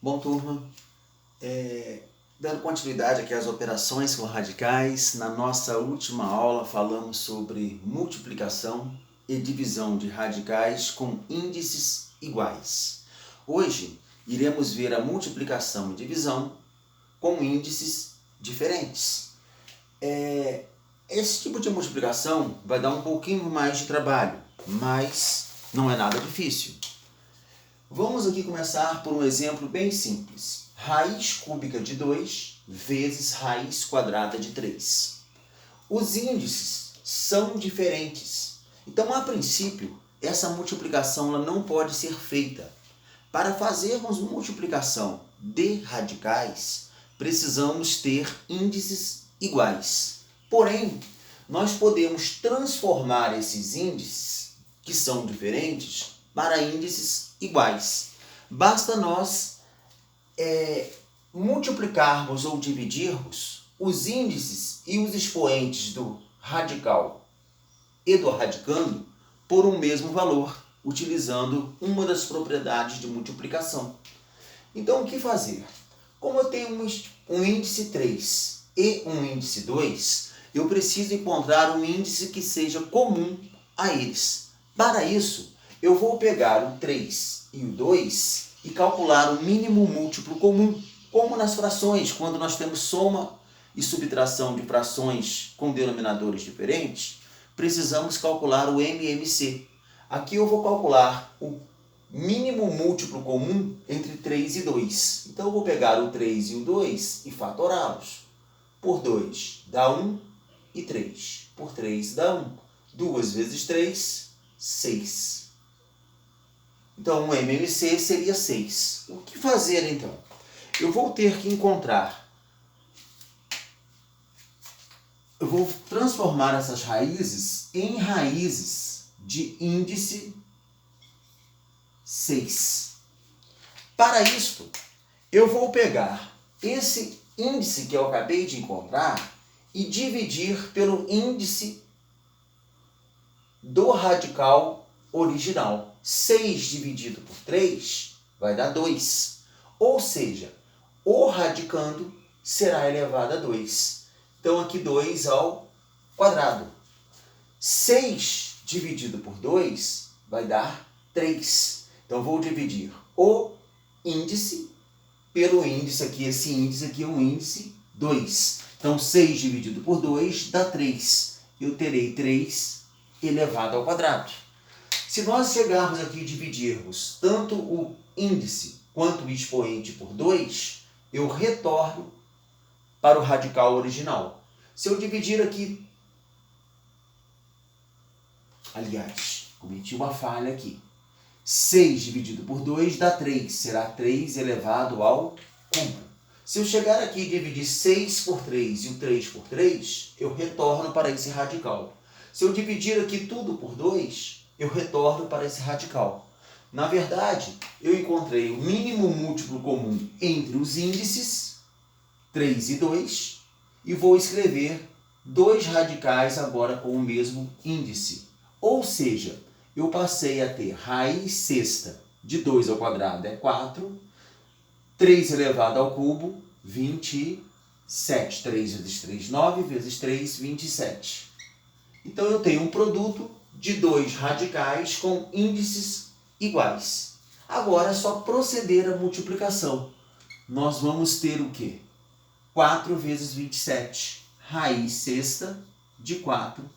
Bom, turma, dando continuidade aqui às operações com radicais, na nossa última aula falamos sobre multiplicação e divisão de radicais com índices iguais. Hoje iremos ver a multiplicação e divisão com índices diferentes. Esse tipo de multiplicação vai dar um pouquinho mais de trabalho, mas não é nada difícil. Vamos aqui começar por um exemplo bem simples. Raiz cúbica de 2 vezes raiz quadrada de 3. Os índices são diferentes. Então, a princípio, essa multiplicação ela não pode ser feita. Para fazermos multiplicação de radicais, precisamos ter índices iguais. Porém, nós podemos transformar esses índices, que são diferentes, para índices iguais. Basta nós multiplicarmos ou dividirmos os índices e os expoentes do radical e do radicando por um mesmo valor, utilizando uma das propriedades de multiplicação. Então, o que fazer? Como eu tenho um índice 3 e um índice 2, eu preciso encontrar um índice que seja comum a eles. Para isso, eu vou pegar o 3 e o 2 e calcular o mínimo múltiplo comum, como nas frações, quando nós temos soma e subtração de frações com denominadores diferentes, precisamos calcular o MMC. Aqui eu vou calcular o mínimo múltiplo comum entre 3 e 2. Então eu vou pegar o 3 e o 2 e fatorá-los. Por 2 dá 1 e 3. Por 3 dá 1. 2 vezes 3, 6. Então, o MMC seria 6. O que fazer, então? Eu vou ter que encontrar... Eu vou transformar essas raízes em raízes de índice 6. Para isto, eu vou pegar esse índice que eu acabei de encontrar e dividir pelo índice do radical original. 6 dividido por 3 vai dar 2. Ou seja, o radicando será elevado a 2. Então, aqui 2 ao quadrado. 6 dividido por 2 vai dar 3. Então, vou dividir o índice pelo índice aqui. Esse índice aqui é um índice 2. Então, 6 dividido por 2 dá 3. Eu terei 3 elevado ao quadrado. Se nós chegarmos aqui e dividirmos tanto o índice quanto o expoente por 2, eu retorno para o radical original. Se eu dividir aqui... Aliás, cometi uma falha aqui. 6 dividido por 2 dá 3. Será 3 elevado ao cubo. Se eu chegar aqui e dividir 6 por 3 e o 3 por 3, eu retorno para esse radical. Se eu dividir aqui tudo por 2, eu retorno para esse radical. Na verdade, eu encontrei o mínimo múltiplo comum entre os índices, 3 e 2, e vou escrever dois radicais agora com o mesmo índice. Ou seja, eu passei a ter raiz sexta de 2 ao quadrado é 4, 3 elevado ao cubo, 27. 3 vezes 3, 9, vezes 3, 27. Então, eu tenho um produto de dois radicais com índices iguais. Agora, é só proceder à multiplicação. Nós vamos ter o quê? 4 vezes 27. Raiz sexta de 4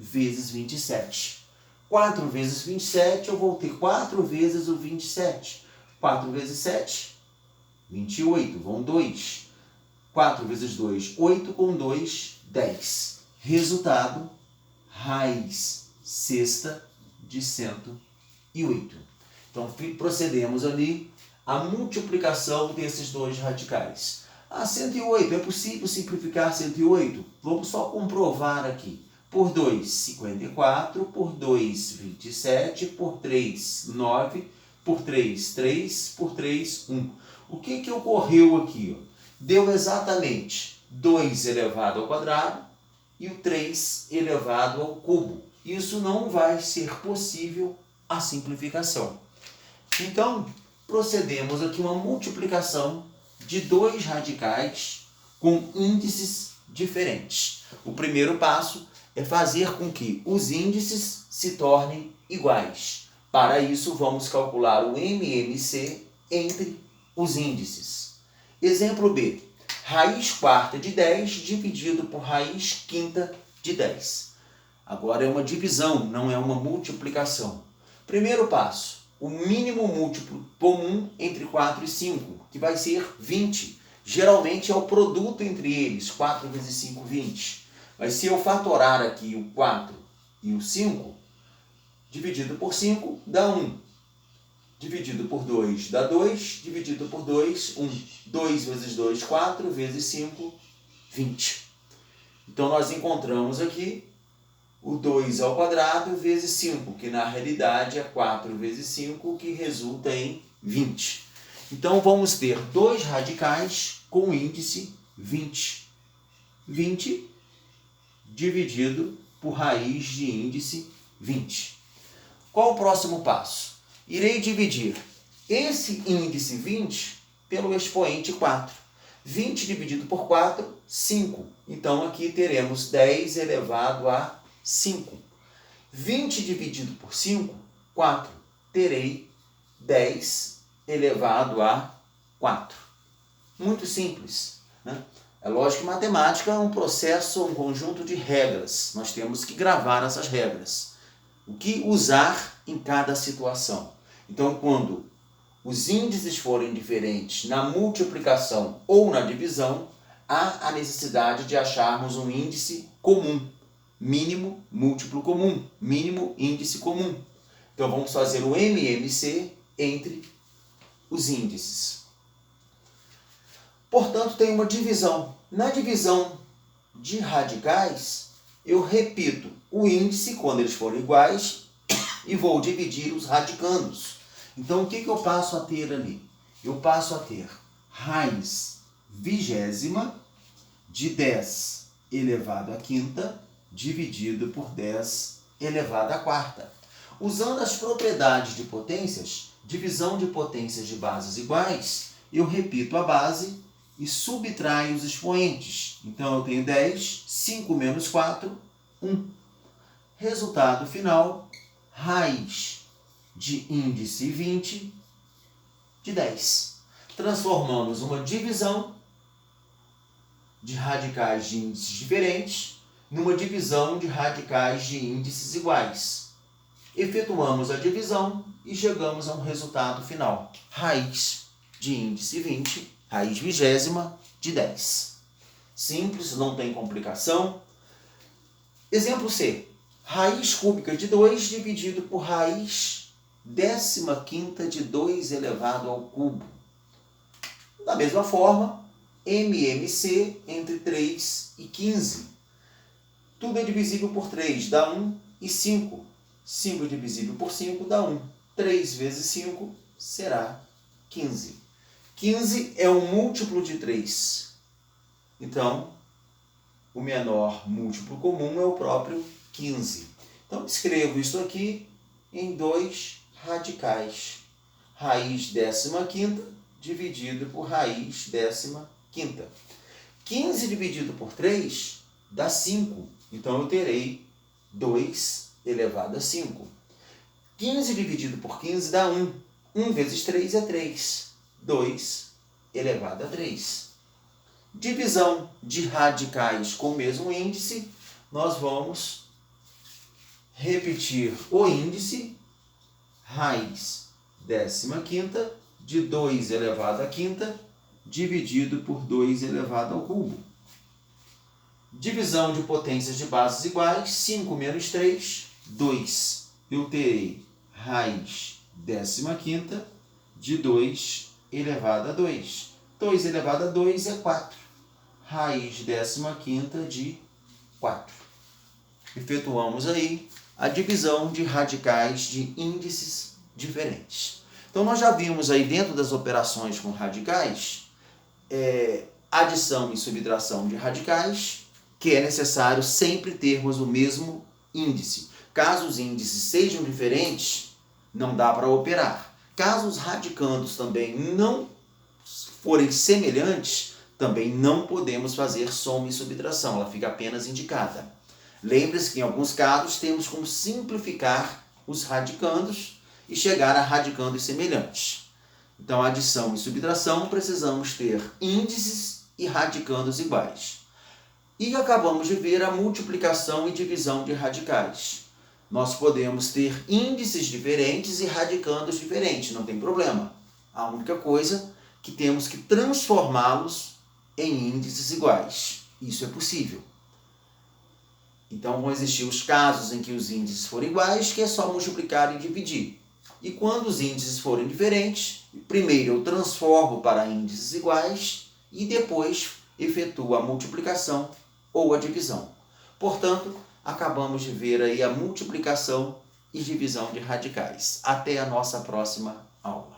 vezes 27. 4 vezes 27, eu vou ter 4 vezes o 27. 4 vezes 7, 28. Vão 2. 4 vezes 2, 8. Com 2, 10. Resultado, raiz sexta de 108. Então, procedemos ali à multiplicação desses dois radicais. 108, é possível simplificar 108? Vamos só comprovar aqui. Por 2, 54. Por 2, 27. Por 3, 9. Por 3, 3. Por 3, 1. O que ocorreu aqui? Deu exatamente 2 elevado ao quadrado e o 3 elevado ao cubo. Isso não vai ser possível a simplificação. Então, procedemos aqui uma multiplicação de dois radicais com índices diferentes. O primeiro passo é fazer com que os índices se tornem iguais. Para isso, vamos calcular o MMC entre os índices. Exemplo B. Raiz quarta de 10 dividido por raiz quinta de 10. Agora é uma divisão, não é uma multiplicação. Primeiro passo. O mínimo múltiplo comum entre 4 e 5, que vai ser 20. Geralmente é o produto entre eles, 4 vezes 5, 20. Mas se eu fatorar aqui o 4 e o 5, dividido por 5 dá 1. Dividido por 2 dá 2, dividido por 2, 1. 2 vezes 2, 4, vezes 5, 20. Então nós encontramos aqui o 2 ao quadrado vezes 5, que na realidade é 4 vezes 5, que resulta em 20. Então vamos ter dois radicais com índice 20. 20 dividido por raiz de índice 20. Qual o próximo passo? Irei dividir esse índice 20 pelo expoente 4. 20 dividido por 4, 5. Então aqui teremos 10 elevado a 5. 20 dividido por 5, 4. Terei 10 elevado a 4. Muito simples, né? É lógico que matemática é um processo, um conjunto de regras. Nós temos que gravar essas regras. O que usar em cada situação. Então, quando os índices forem diferentes na multiplicação ou na divisão, há a necessidade de acharmos um índice comum. Mínimo, múltiplo comum. Mínimo, índice comum. Então, vamos fazer o MMC entre os índices. Portanto, tem uma divisão. Na divisão de radicais, eu repito o índice quando eles forem iguais e vou dividir os radicandos. Então, o que eu passo a ter ali? Eu passo a ter raiz vigésima de 10 elevado à quinta dividido por 10 elevado à quarta. Usando as propriedades de potências, divisão de potências de bases iguais, eu repito a base e subtraio os expoentes. Então, eu tenho 10, 5 menos 4, 1. Resultado final, raiz de índice 20 de 10. Transformamos uma divisão de radicais de índices diferentes numa divisão de radicais de índices iguais. Efetuamos a divisão e chegamos a um resultado final. Raiz de índice 20, raiz vigésima de 10. Simples, não tem complicação. Exemplo C. Raiz cúbica de 2 dividido por raiz 15ª de 2 elevado ao cubo. Da mesma forma, MMC entre 3 e 15. Tudo é divisível por 3, dá 1 e 5. 5 divisível por 5 dá 1. 3 vezes 5 será 15. 15 é um múltiplo de 3. Então, o menor múltiplo comum é o próprio 15. Então, escrevo isso aqui em dois radicais. Raiz 15ª dividido por raiz 15ª. 15 dividido por 3 dá 5. Então, eu terei 2 elevado a 5. 15 dividido por 15 dá 1. 1 vezes 3 é 3. 2 elevado a 3. Divisão de radicais com o mesmo índice, nós vamos repetir o índice, raiz 15ª de 2 elevado à quinta, dividido por 2 elevado ao cubo. Divisão de potências de bases iguais, 5 menos 3, 2. Eu terei raiz 15ª de 2 elevado a 2. 2 elevado a 2 é 4. Raiz 15ª de 4. Efetuamos aí a divisão de radicais de índices diferentes. Então, nós já vimos aí dentro das operações com radicais, adição e subtração de radicais, que é necessário sempre termos o mesmo índice. Caso os índices sejam diferentes, não dá para operar. Caso os radicandos também não forem semelhantes, também não podemos fazer soma e subtração, ela fica apenas indicada. Lembre-se que em alguns casos temos como simplificar os radicandos e chegar a radicandos semelhantes. Então, adição e subtração, precisamos ter índices e radicandos iguais. E acabamos de ver a multiplicação e divisão de radicais. Nós podemos ter índices diferentes e radicandos diferentes, não tem problema. A única coisa que temos que transformá-los em índices iguais. Isso é possível. Então vão existir os casos em que os índices forem iguais, que é só multiplicar e dividir. E quando os índices forem diferentes, primeiro eu transformo para índices iguais e depois efetuo a multiplicação ou a divisão. Portanto, acabamos de ver aí a multiplicação e divisão de radicais. Até a nossa próxima aula.